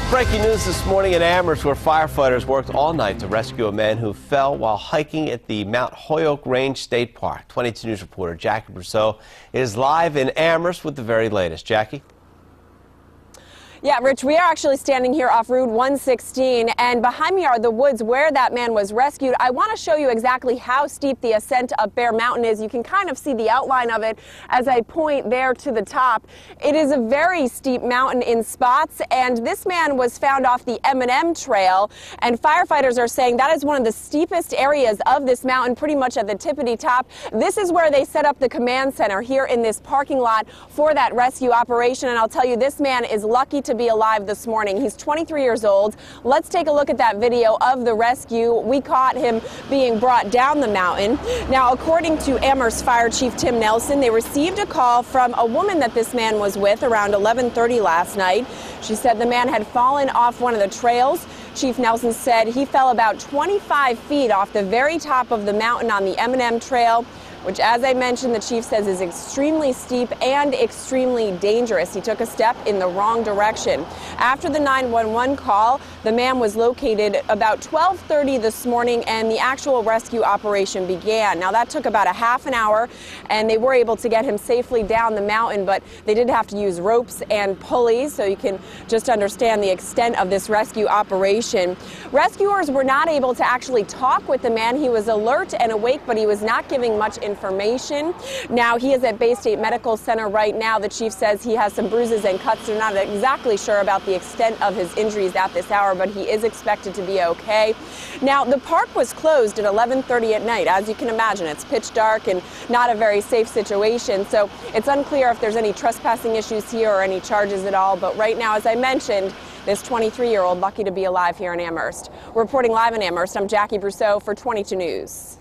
Breaking news this morning in Amherst, where firefighters worked all night to rescue a man who fell while hiking at the Mount Holyoke Range State Park. 22 News reporter Jackie Brousseau is live in Amherst with the very latest. Jackie? Yeah, Rich, we are actually standing here off Route 116, and behind me are the woods where that man was rescued. I want to show you exactly how steep the ascent up Bear Mountain is. You can kind of see the outline of it as I point there to the top. It is a very steep mountain in spots, and this man was found off the M&M Trail, and firefighters are saying that is one of the steepest areas of this mountain, pretty much at the tippity top. This is where they set up the command center here in this parking lot for that rescue operation, and I'll tell you, this man is lucky to be alive this morning. He's 23 years old. Let's take a look at that video of the rescue. We caught him being brought down the mountain. Now, according to Amherst Fire Chief Tim Nelson, they received a call from a woman that this man was with around 11:30 last night. She said the man had fallen off one of the trails. Chief Nelson said he fell about 25 feet off the very top of the mountain on the M&M Trail, which, as I mentioned, the chief says is extremely steep and extremely dangerous. He took a step in the wrong direction. After the 911 call, the man was located about 12:30 this morning, and the actual rescue operation began. Now, that took about a half an hour, and they were able to get him safely down the mountain, but they did have to use ropes and pulleys, so you can just understand the extent of this rescue operation. Rescuers were not able to actually talk with the man. He was alert and awake, but he was not giving much information. Now, he is at Bay State Medical Center right now. The chief says he has some bruises and cuts. They're not exactly sure about the extent of his injuries at this hour, but he is expected to be okay. Now, the park was closed at 11:30 at night. As you can imagine, it's pitch dark and not a very safe situation, so it's unclear if there's any trespassing issues here or any charges at all. But right now, as I mentioned, this 23-year-old lucky to be alive here in Amherst. Reporting live in Amherst, I'm Jackie Brousseau for 22 News.